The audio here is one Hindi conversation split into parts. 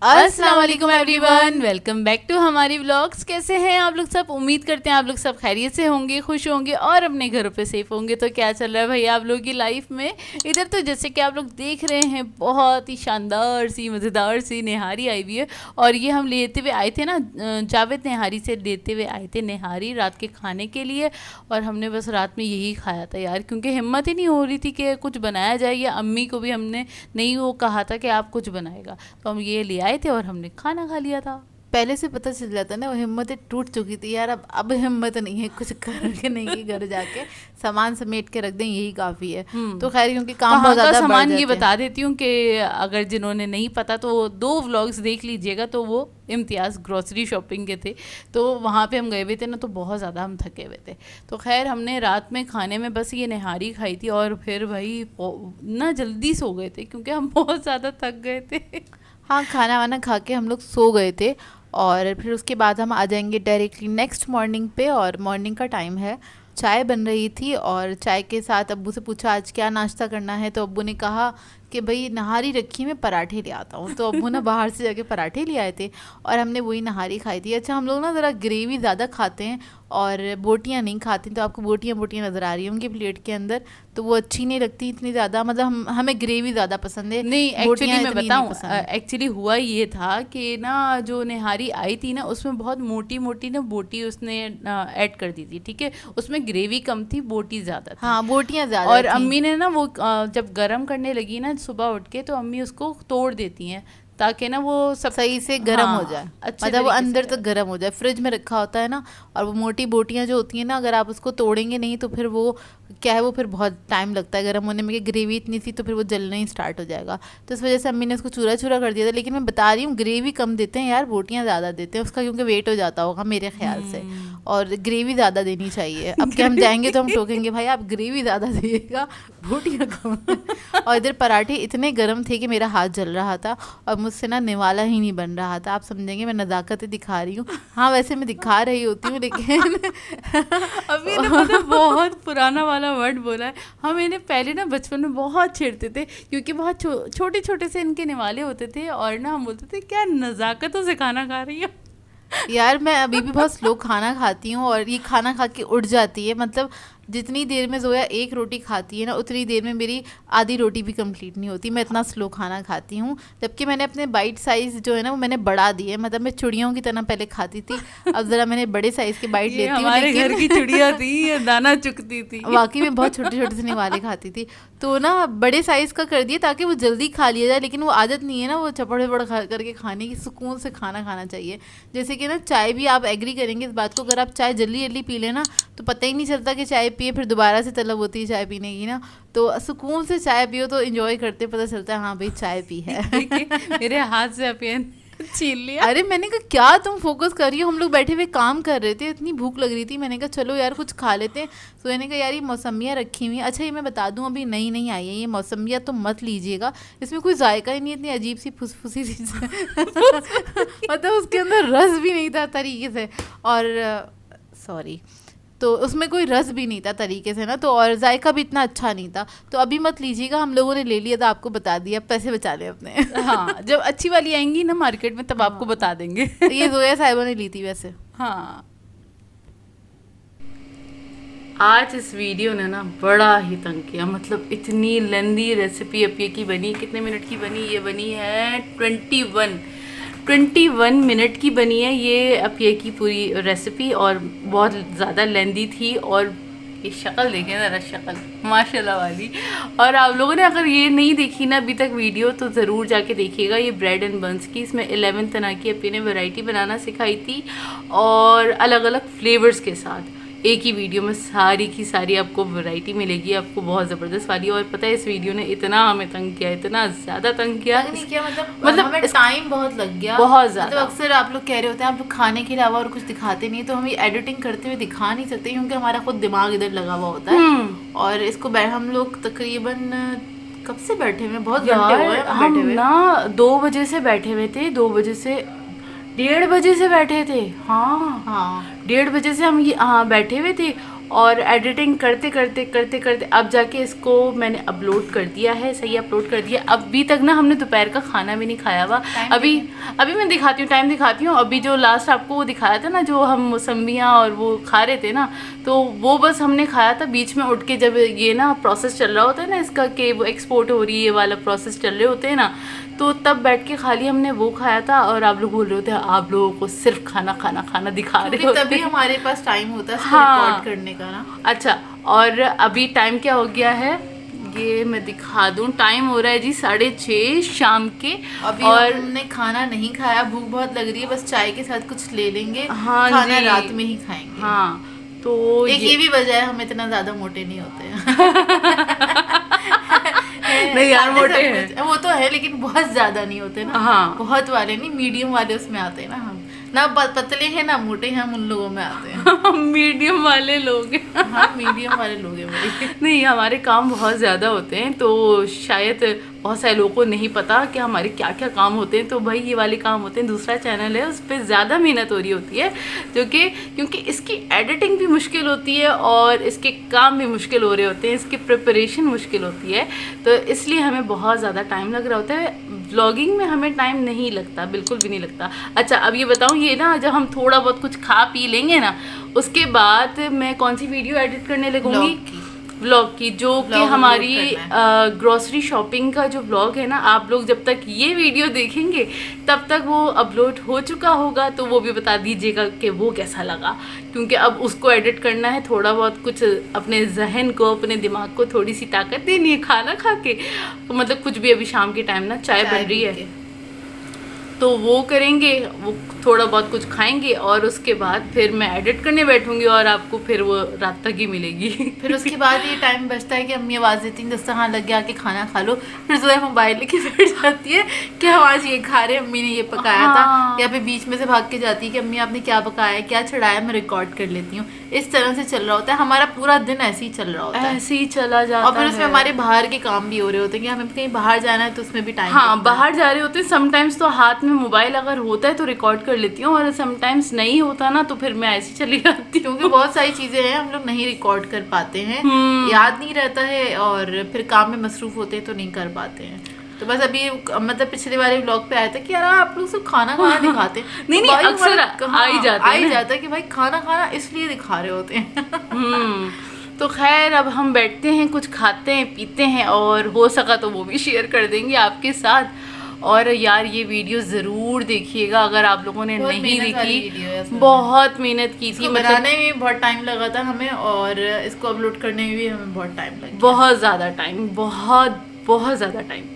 अस्सलाम वालेकुम एवरीवन, वेलकम बैक टू हमारी व्लॉग्स। कैसे हैं आप लोग सब? उम्मीद करते हैं आप लोग सब खैरियत से होंगे, खुश होंगे और अपने घरों पे सेफ होंगे। तो क्या चल रहा है भाई आप लोगों की लाइफ में? इधर तो जैसे कि आप लोग देख रहे हैं बहुत ही शानदार सी मज़ेदार सी निहारी आई हुई है। और ये हम लेते हुए आए थे ना, जावेद निहारी से लेते हुए आए थे निहारी रात के खाने के लिए। और हमने बस रात में यही खाया था यार, क्योंकि हिम्मत ही नहीं हो रही थी कि कुछ बनाया जाए, या अम्मी को भी हमने नहीं वो कहा था कि आप कुछ बनाएगा, तो हम ये ले आए थे और हमने खाना खा लिया था। पहले से पता चल जाता ना, वो हिम्मतें टूट चुकी थी यार। अब हिम्मत नहीं है कुछ करके, नहीं कि घर जाके सामान समेट के रख दें, यही काफ़ी है। तो खैर क्योंकि काम बहुत ज़्यादा बढ़ सामान ये जाते बता देती हूँ कि अगर जिन्होंने नहीं पता तो 2 व्लॉग्स देख लीजिएगा। तो वो इम्तियाज़ ग्रॉसरी शॉपिंग के थे, तो वहाँ पे हम गए हुए थे ना, तो बहुत ज़्यादा हम थके हुए थे। तो खैर हमने रात में खाने में बस ये निहारी खाई थी, और फिर भाई ना जल्दी सो गए थे क्योंकि हम बहुत ज़्यादा थक गए थे। हाँ, खाना वाना खा के हम लोग सो गए थे। और फिर उसके बाद हम आ जाएंगे डायरेक्टली नेक्स्ट मॉर्निंग पे। और मॉर्निंग का टाइम है, चाय बन रही थी और चाय के साथ अब्बू से पूछा आज क्या नाश्ता करना है। तो अब्बू ने कहा कि भाई नहारी रखी, मैं पराठे ले आता हूँ। तो अब्बू ना बाहर से जाके पराठे ले आए थे और हमने वही नहारी खाई थी। अच्छा, हम लोग ना ज़रा ग्रेवी ज़्यादा खाते हैं और बोटियाँ नहीं खाते, तो आपको बोटियाँ बोटियाँ नज़र आ रही होंगी प्लेट के अंदर, तो वो अच्छी नहीं लगती इतनी ज़्यादा। मतलब हमें ग्रेवी ज़्यादा पसंद है। नहीं, एक्चुअली मैं इतनी बताऊं, नहीं पसंद है। एक्चुअली हुआ ये था कि ना जो निहारी आई थी ना, उसमें बहुत मोटी मोटी ना बोटी उसने ऐड कर दी थी, ठीक है। उसमें ग्रेवी कम थी, बोटी ज़्यादा थी। हाँ, बोटियाँ ज़्यादा और थी। अम्मी ने ना वो जब गरम करने लगी ना सुबह उठ के, तो अम्मी उसको तोड़ देती हैं ताकि ना वो सब सही से गर्म हो जाए, अच्छे मतलब वो तरीके अंदर से। तक गर्म हो जाए। फ्रिज में रखा होता है ना, और वो मोटी बोटियां जो होती हैं ना, अगर आप उसको तोड़ेंगे नहीं तो फिर वो क्या है, वो फिर बहुत टाइम लगता है गर्म होने में, कि ग्रेवी इतनी सी तो फिर वो जलना ही स्टार्ट हो जाएगा। तो इस वजह से अम्मी ने उसको चूरा चूरा कर दिया था। लेकिन मैं बता रही हूँ ग्रेवी कम देते हैं यार, बोटियाँ ज़्यादा देते हैं उसका, क्योंकि वेट हो जाता होगा मेरे ख्याल से। और ग्रेवी ज़्यादा देनी चाहिए। अब क्या हम जाएंगे तो हम टोकेंगे भाई आप ग्रेवी ज़्यादा दिएगा, बोटियाँ कम। और इधर पराठे इतने गर्म थे कि मेरा हाथ जल रहा था और मुझसे ना निवाला ही नहीं बन रहा था। आप समझेंगे मैं नज़ाकतें दिखा रही हूँ। हाँ, वैसे मैं दिखा रही होती हूँ, लेकिन अभी ना पता है, बहुत पुराना वाला वर्ड बोला है। हम इन्हें पहले ना बचपन में बहुत छेड़ते थे, क्योंकि बहुत छोटे छोटे से इनके निवाले होते थे, और ना हम बोलते थे क्या नज़ाकतों से खाना खा रही हो। यार मैं अभी भी बहुत स्लो खाना खाती हूँ और ये खाना खा के उठ जाती है। मतलब जितनी देर में जोया एक रोटी खाती है ना, उतनी देर में मेरी आधी रोटी भी कंप्लीट नहीं होती। मैं इतना स्लो खाना खाती हूँ। जबकि मैंने अपने बाइट साइज़ जो है ना, वो मैंने बढ़ा दिए। मतलब मैं चिड़ियों की तरह पहले खाती थी, अब ज़रा मैंने बड़े साइज़ के बाइट लेती हूँ। हमारे घर की चिड़िया थी, ये दाना चुगती थी। वाकई में बहुत छोटे छोटे से निवाले खाती थी, तो ना बड़े साइज़ का कर दिया ताकि वो जल्दी खा लिया जाए। लेकिन वो आदत नहीं है ना, वो चपड़ चपड़ खा करके खाने की। सुकून से खाना खाना चाहिए। जैसे कि ना चाय भी, आप एग्री करेंगे इस बात को, अगर आप चाय जल्दी जल्दी पी लेना तो पता ही नहीं चलता कि चाय पिए, फिर दोबारा से तलब होती है चाय पीने की ना। तो सुकून से चाय पियो तो एंजॉय करते पता चलता है हाँ भाई चाय पी है। मेरे हाथ से अपियन छीन लिया। अरे मैंने कहा क्या तुम फोकस कर रही हो, हम लोग बैठे हुए काम कर रहे थे, इतनी भूख लग रही थी। मैंने कहा चलो यार कुछ खा लेते हैं। तो मैंने कहा यार ये मौसमियाँ रखी हुई हैं। अच्छा ये मैं बता दूं, अभी नई नई आई है ये मौसमियाँ, तो मत लीजिएगा, इसमें कोई जायका ही नहीं, इतनी अजीब सी फुसफुसी सी मतलब उसके अंदर रस भी नहीं था तरीके से, और सॉरी, तो उसमें कोई रस भी नहीं था तरीके से ना, तो और जायका भी इतना अच्छा नहीं था। तो अभी मत लीजिएगा, हम लोगों ने ले लिया था, आपको बता दिया, पैसे बचा ले अपने। हाँ, जब अच्छी वाली आएंगी ना मार्केट में तब आपको बता देंगे। ये जोया साहिबा ने ली थी वैसे। हाँ, आज इस वीडियो ने ना बड़ा ही तंग किया। मतलब इतनी लेंदी रेसिपी अपिया की बनी, कितने मिनट की बनी? ये बनी है 21 मिनट की बनी है ये अपिया की पूरी रेसिपी, और बहुत ज़्यादा लेंदी थी। और ये शक्ल देखें ज़रा, शक्ल माशाल्लाह वाली। और आप लोगों ने अगर ये नहीं देखी ना अभी तक वीडियो, तो ज़रूर जाके देखिएगा। ये ब्रेड एंड बंस की, इसमें 11 तरह की अपिया ने वैरायटी बनाना सिखाई थी, और अलग अलग फ्लेवर्स के साथ एक ही वीडियो में सारी की सारी आपको वैरायटी मिलेगी, आपको बहुत ज़बरदस्त वाली। और पता है इस वीडियो ने इतना हमें तंग किया, इतना ज़्यादा तंग किया, मतलब हमें टाइम बहुत लग गया, बहुत ज़्यादा। मतलब अक्सर आप लोग कह रहे होते हैं आप लोग खाने के अलावा और कुछ दिखाते नहीं, तो हम ये एडिटिंग करते हुए दिखा नहीं सकते, क्योंकि हमारा खुद दिमाग इधर लगा हुआ होता है। और इसको हम लोग तकरीबन कब से बैठे हुए, बहुत घंटे हुए हम ना 2 बजे से बैठे हुए थे, 2 बजे से 1:30 बजे से बैठे थे। हाँ, 1:30 बजे से हम हाँ बैठे हुए थे। और एडिटिंग करते करते अब जाके इसको मैंने अपलोड कर दिया है, सही अपलोड कर दिया। अभी तक ना हमने दोपहर का खाना भी नहीं खाया हुआ। अभी मैं दिखाती हूँ, टाइम दिखाती हूँ। अभी जो लास्ट आपको वो दिखाया था ना, जो हम मौसम्बियाँ और वो खा रहे थे ना, तो वो बस हमने खाया था बीच में उठ के, जब ये ना प्रोसेस चल रहा होता है ना इसका, कि वो एक्सपोर्ट हो रही है, ये वाला प्रोसेस चल रहे होते हैं ना, तो तब बैठ के खाली हमने वो खाया था। और आप लोग बोल रहे होते हैं आप लोगों को सिर्फ खाना दिखा रहे हो, तभी हमारे पास टाइम होता है हाँ, रिकॉर्ड करने का ना। अच्छा, और अभी टाइम क्या हो गया है, ये मैं दिखा दूं, टाइम हो रहा है जी 6:30 शाम के। अभी और हमने खाना नहीं खाया, भूख बहुत लग रही है, बस चाय के साथ कुछ ले लेंगे। हाँ खाना जी, रात में ही खाएंगे। हाँ, तो एक ये भी वजह है हम इतना ज्यादा मोटे नहीं होते हैं। नहीं यार, मोटे हैं वो तो है, लेकिन बहुत ज्यादा नहीं होते ना। हाँ, बहुत वाले नहीं, मीडियम वाले उसमें आते हैं ना। हम ना पतले हैं ना मोटे हैं, हम उन लोगों में आते हैं। मीडियम वाले लोग हैं। हाँ, मीडियम वाले लोग हैं भाई। नहीं, हमारे काम बहुत ज़्यादा होते हैं, तो शायद बहुत सारे लोगों को नहीं पता कि हमारे क्या क्या काम होते हैं। तो भाई ये वाले काम होते हैं। दूसरा चैनल है, उस पर ज़्यादा मेहनत हो रही होती है, जो कि क्योंकि इसकी एडिटिंग भी मुश्किल होती है और इसके काम भी मुश्किल हो रहे होते हैं, इसकी प्रिपरेशन मुश्किल होती है, तो इसलिए हमें बहुत ज़्यादा टाइम लग रहा होता है। व्लॉगिंग में हमें टाइम नहीं लगता, बिल्कुल भी नहीं लगता। अच्छा, अब ये बताऊँ, ये ना जब हम थोड़ा बहुत कुछ खा पी लेंगे ना, उसके बाद मैं कौन सी वीडियो एडिट करने लगूंगी, व्लॉग की, जो कि हमारी ग्रोसरी शॉपिंग का जो व्लॉग है ना, आप लोग जब तक ये वीडियो देखेंगे तब तक वो अपलोड हो चुका होगा, तो वो भी बता दीजिएगा कि वो कैसा लगा, क्योंकि अब उसको एडिट करना है। थोड़ा बहुत कुछ अपने जहन को, अपने दिमाग को थोड़ी सी ताकत देनी है खाना खा के, तो मतलब कुछ भी। अभी शाम के टाइम ना चाय बन रही है, तो वो करेंगे, वो थोड़ा बहुत कुछ खाएंगे और उसके बाद फिर मैं एडिट करने बैठूंगी और आपको फिर वो रात तक ही मिलेगी। फिर उसके बाद ये टाइम बचता है कि अम्मी आवाज़ देती हैं दस्तरखान लग गया, आके खाना खा लो। फिर जो मोबाइल लेके बैठ जाती है कि हम आज ये खा रहे हैं, अम्मी ने ये पकाया था, या फिर बीच में से भाग के जाती है कि अम्मी आपने क्या पकाया है, क्या चढ़ाया, मैं रिकॉर्ड कर लेती हूँ। इस तरह से चल रहा होता है हमारा पूरा दिन, ऐसे ही चल रहा होता है, ऐसे ही चला जाता है। और फिर उसमें हमारे बाहर के काम भी हो रहे होते हैं कि हमें कहीं बाहर जाना है, तो उसमें भी टाइम, हाँ, बाहर जा रहे होते हैं। समटाइम्स तो हाथ में मोबाइल अगर होता है तो रिकॉर्ड कर लेती हूँ, और समटाइम्स नहीं होता ना, तो फिर मैं ऐसी चली जाती हूँ, क्योंकि बहुत सारी चीजें हैं हम लोग नहीं रिकॉर्ड कर पाते हैं, याद नहीं रहता है, और फिर काम में मसरूफ होते हैं तो नहीं कर पाते हैं। तो बस अभी मतलब पिछले वाले व्लॉग पे आया था कि यार आप लोग सब खाना दिखाते हैं। नहीं, अक्सर आ ही जाता है कि भाई खाना इसलिए दिखा रहे होते हैं। तो खैर, अब हम बैठते हैं, कुछ खाते हैं, पीते हैं, और हो सका तो वो भी शेयर कर देंगे आपके साथ। और यार ये वीडियो ज़रूर देखिएगा अगर आप लोगों ने नहीं देखी, बहुत मेहनत की थी, बनाने में बहुत टाइम लगा था हमें, और इसको अपलोड करने में भी हमें बहुत टाइम लगा, बहुत ज़्यादा टाइम, बहुत ज़्यादा टाइम।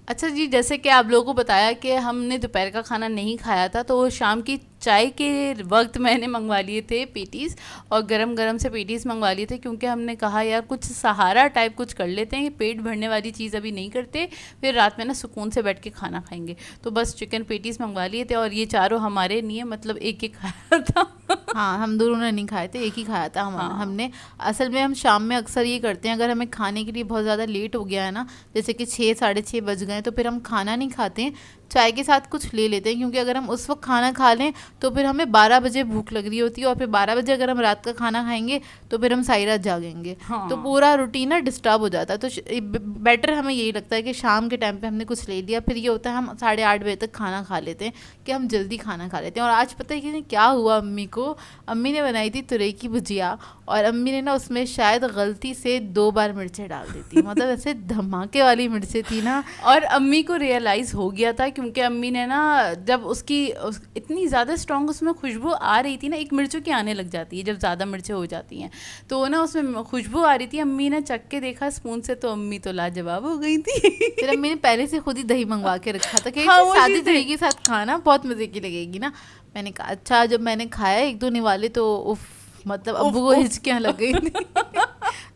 अच्छा जी, जैसे कि आप लोगों को बताया कि हमने दोपहर का खाना नहीं खाया था, तो शाम की चाय के वक्त मैंने मंगवा लिए थे पेटीज़, और गरम गरम से पेटीज़ मंगवा लिए थे, क्योंकि हमने कहा यार कुछ सहारा टाइप कुछ कर लेते हैं, पेट भरने वाली चीज़ अभी नहीं करते, फिर रात में ना सुकून से बैठ के खाना खाएंगे। तो बस चिकन पेटीज़ मंगवा लिए थे, और ये चारों हमारे नहीं है, मतलब एक एक खाया था। हाँ, हम दोनों ने नहीं खाए थे, एक ही खाया था हमने। असल में हम शाम में अक्सर ये करते हैं, अगर हमें खाने के लिए बहुत ज़्यादा लेट हो गया है ना, जैसे कि 6 साढ़े 6 बज गए, तो फिर हम खाना नहीं खाते हैं, चाय के साथ कुछ ले लेते हैं, क्योंकि अगर हम उस वक्त खाना खा लें तो फिर हमें 12 बजे भूख लग रही होती है, और फिर 12 बजे अगर हम रात का खाना खाएंगे तो फिर हम सारी रात जागेंगे। हाँ। तो पूरा रूटीन ना डिस्टर्ब हो जाता है। तो बेटर हमें यही लगता है कि शाम के टाइम पे हमने कुछ ले लिया, फिर ये होता है हम 8:30 बजे तक खाना खा लेते हैं, कि हम जल्दी खाना खा लेते हैं। और आज पता है कि क्या हुआ, अम्मी ने बनाई थी तुरई की भुजिया, और अम्मी ने ना उसमें शायद गलती से 2 बार मिर्चें डाल दी थी, मतलब ऐसे धमाके वाली मिर्चें थी ना। और अम्मी को रियलाइज़ हो गया था, क्योंकि अम्मी ने ना जब इतनी ज़्यादा स्ट्रॉन्ग उसमें खुशबू आ रही थी ना, एक मिर्चों की आने लग जाती है जब ज़्यादा मिर्चें हो जाती हैं, तो ना उसमें खुशबू आ रही थी। अम्मी ने चख के देखा स्पून से, तो अम्मी तो लाजवाब हो गई थी। फिर अम्मी ने पहले से खुद ही दही मंगवा के रखा था कि हाँ, सादी दही के साथ खाना बहुत मज़े की लगेगी ना। मैंने कहा अच्छा, जब मैंने खाया 1-2 निवाले तो मतलब अब्बू को हिचकियाँ लग गई थी।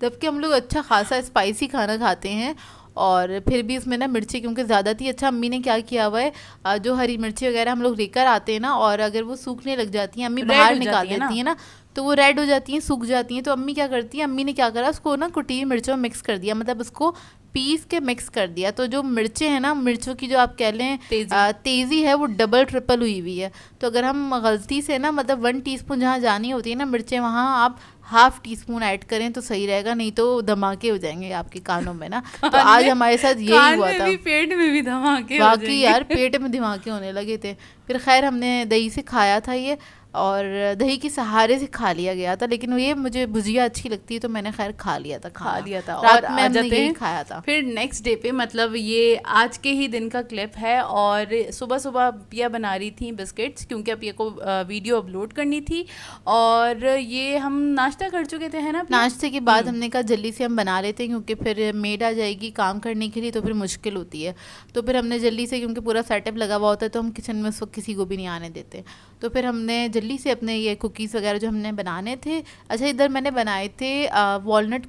जबकि हम लोग अच्छा खासा स्पाइसी खाना खाते हैं, और फिर भी इसमें ना मिर्ची क्योंकि ज़्यादा थी। अच्छा, अम्मी ने क्या किया हुआ है, जो हरी मिर्ची वगैरह हम लोग लेकर आते हैं ना, और अगर वो सूखने लग जाती हैं, अम्मी बाहर निकाल देती है ना, तो वो रेड हो जाती हैं, सूख जाती हैं। तो अम्मी क्या करती है, अम्मी ने क्या करा, उसको ना कुटी मिर्चों में मिक्स कर दिया, मतलब उसको पीस के मिक्स कर दिया। तो जो मिर्चें हैं ना, मिर्चों की जो आप कह लें तेज़ी है, वो डबल ट्रिपल हुई हुई है। तो अगर हम गलती से ना मतलब 1 टीस्पून जहाँ जानी होती है ना मिर्चें, वहाँ आप ½ टीस्पून ऐड करें तो सही रहेगा, नहीं तो धमाके हो जाएंगे आपके कानों में ना। तो आज हमारे साथ यही हुआ था, पेट में भी धमाके वाकई यार पेट में धमाके होने लगे थे। फिर खैर हमने दही से खाया था ये, और दही के सहारे से खा लिया गया था, लेकिन ये मुझे भुजिया अच्छी लगती है तो मैंने खैर खा लिया था। और में हमने यही खाया था। फिर नेक्स्ट डे पे, मतलब ये आज के ही दिन का क्लिप है, और सुबह सुबह पिया बना रही थी बिस्किट्स, क्योंकि पिया को वीडियो अपलोड करनी थी, और ये हम नाश्ता कर चुके थे, है ना। नाश्ते के बाद हमने कहा जल्दी से हम बना लेते हैं, क्योंकि फिर मेड आ जाएगी काम करने के लिए तो फिर मुश्किल होती है। तो फिर हमने जल्दी से, क्योंकि पूरा सेटअप लगा हुआ होता है तो हम किचन में उस वक्त किसी को भी नहीं आने देते, तो फिर हमने जल्दी से अपने ये कुकीज़ वगैरह जो हमने बनाने थे। अच्छा, इधर मैंने बनाए थे वॉलनट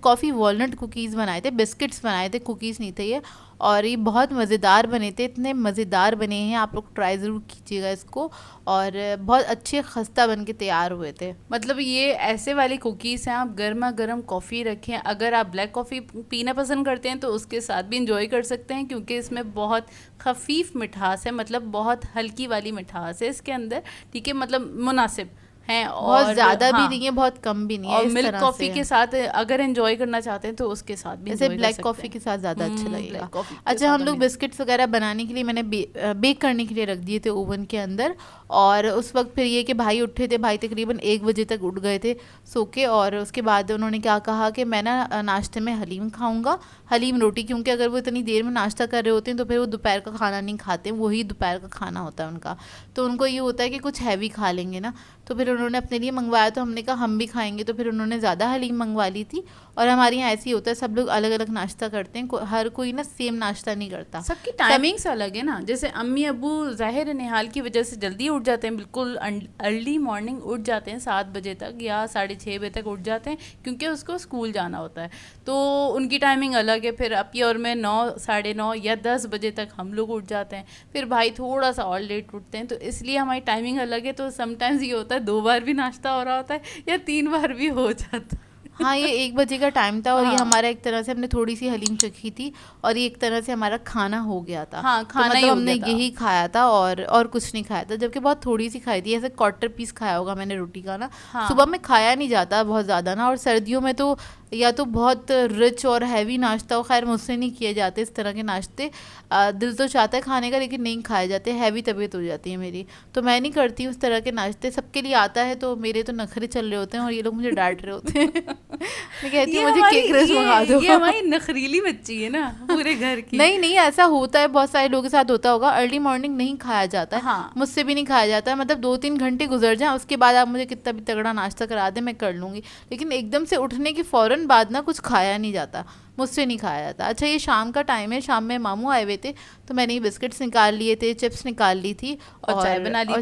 कुकीज़ बनाए थे, बिस्किट्स बनाए थे, कुकीज़ नहीं थे ये, और ये बहुत मज़ेदार बने थे, इतने मज़ेदार बने हैं, आप लोग ट्राई ज़रूर कीजिएगा इसको। और बहुत अच्छे खस्ता बन के तैयार हुए थे। मतलब ये ऐसे वाली कुकीज़ हैं, आप गर्मा गर्म कॉफ़ी रखें, अगर आप ब्लैक कॉफ़ी पीना पसंद करते हैं तो उसके साथ भी इंजॉय कर सकते हैं, क्योंकि इसमें बहुत खफीफ मिठास है, मतलब बहुत हल्की वाली मिठास है इसके अंदर, ठीक है, मतलब मुनासिब हैं, और बहुत ज़्यादा भी नहीं है, बहुत कम भी नहीं है। और मिल्क कॉफ़ी के साथ अगर एंजॉय करना चाहते हैं तो उसके साथ भी जैसे ब्लैक कॉफ़ी के साथ ज़्यादा अच्छा लगेगा। अच्छा, हम लोग बिस्किट्स वगैरह बनाने के लिए मैंने बेक करने के लिए रख दिए थे ओवन के अंदर, और उस वक्त फिर ये कि भाई उठे थे, भाई तकरीबन 1 बजे तक उठ गए थे सो के, और उसके बाद उन्होंने क्या कहा कि मैं ना नाश्ते में हलीम खाऊंगा, हलीम रोटी, क्योंकि अगर वो इतनी देर में नाश्ता कर रहे होते हैं तो फिर वो दोपहर का खाना नहीं खाते, वही दोपहर का खाना होता है उनका, तो उनको ये होता है कि कुछ हैवी खा लेंगे ना। तो फिर उन्होंने अपने लिए मंगवाया, तो हमने कहा हम भी खाएंगे, तो फिर उन्होंने ज़्यादा हलीम मंगवा ली थी। और हमारे यहाँ ऐसे ही होता है, सब लोग अलग अलग नाश्ता करते हैं, हर कोई ना सेम नाश्ता नहीं करता, सबकी टाइमिंग्स अलग है ना। जैसे अम्मी अबू ज़ाहिर निहाल की वजह से जल्दी उठ जाते हैं, बिल्कुल अर्ली मॉर्निंग उठ जाते हैं, 7 बजे तक या 6:30 बजे तक उठ जाते हैं, क्योंकि उसको स्कूल जाना होता है, तो उनकी टाइमिंग अलग है। फिर अपी और मैं 9, 9:30 या 10 बजे तक हम लोग उठ जाते हैं, फिर भाई थोड़ा सा और लेट उठते हैं, तो इसलिए हमारी टाइमिंग अलग है। तो समटाइम्स ये होता है 2 बार भी नाश्ता हो रहा होता है या 3 बार भी हो जाता है। हाँ, ये 1 बजे का टाइम था, और ये हमारा एक तरह से हमने थोड़ी सी हलीम चखी थी, और ये एक तरह से हमारा खाना हो गया था। हाँ, खाना तो ही मतलब हो हमने गया था। यही खाया था और कुछ नहीं खाया था, जबकि बहुत थोड़ी सी खाई थी, ऐसे 1/4 पीस खाया होगा मैंने रोटी का ना। हाँ। सुबह में खाया नहीं जाता बहुत ज़्यादा ना, और सर्दियों में तो या तो बहुत रिच और हैवी नाश्ता हो, खैर मुझसे नहीं किए जाते इस तरह के नाश्ते, दिल तो चाहता है खाने का लेकिन नहीं खाए जाते, हैवी तबीयत हो जाती है मेरी, तो मैं नहीं करती उस तरह के नाश्ते। सबके लिए आता है, तो मेरे तो नखरे चल रहे होते हैं और ये लोग मुझे डांट रहे होते हैं। मैं कहती हूँ मुझे केक रस मंगा दो। ये हमारी नखरीली बच्ची है ना पूरे घर की। नहीं, ऐसा होता है, बहुत सारे लोगों के साथ होता होगा, अर्ली मॉर्निंग नहीं खाया जाता है। हाँ। मुझसे भी नहीं खाया जाता है, मतलब 2-3 घंटे गुजर जाएं उसके बाद आप मुझे कितना भी तगड़ा नाश्ता करा दें मैं कर लूँगी, लेकिन एकदम से उठने के फ़ौरन बाद ना कुछ खाया नहीं जाता, मुझसे नहीं खाया जाता। अच्छा, ये शाम का टाइम है, शाम में मामू आए हुए थे, तो मैंने ये बिस्किट्स निकाल लिए थे, चिप्स निकाल ली थी, और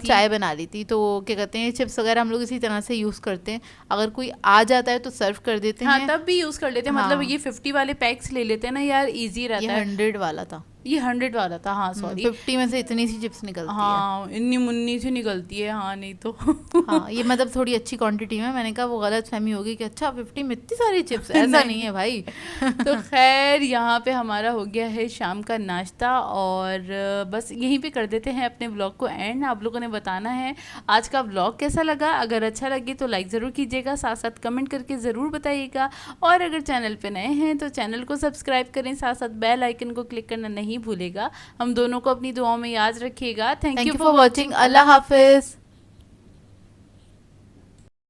चाय बना ली थी। तो क्या कहते हैं, चिप्स वगैरह हम लोग इसी तरह से यूज़ करते हैं, अगर कोई आ जाता है तो सर्व कर देते हैं। हाँ, तब भी यूज़ कर लेते हैं। मतलब ये 50 वाले पैक्स ले लेते हैं ना यार, ईजी रहता है। 100 वाला था, ये 100 वाला था। हाँ सॉरी, 50 में से इतनी सी चिप्स निकलती है। हाँ, इन्नी मुन्नी सी निकलती है। हाँ, नहीं तो हाँ, ये मतलब थोड़ी अच्छी क्वांटिटी में, मैंने कहा वो गलत फहमी होगी कि अच्छा 50 में इतनी सारी चिप्स, ऐसा नहीं है भाई। तो खैर यहाँ पे हमारा हो गया है शाम का नाश्ता, और बस यहीं पे कर देते हैं अपने व्लॉग को एंड। आप लोगों ने बताना है आज का व्लॉग कैसा लगा, अगर अच्छा लगे तो लाइक ज़रूर कीजिएगा, साथ साथ कमेंट करके ज़रूर बताइएगा, और अगर चैनल पे नए हैं तो चैनल को सब्सक्राइब करें, साथ साथ बेल आइकन को क्लिक करना नहीं भूलेगा। हम दोनों को अपनी दुआओं में याद रखिएगा। Thank you for watching. Allah हाफिज़।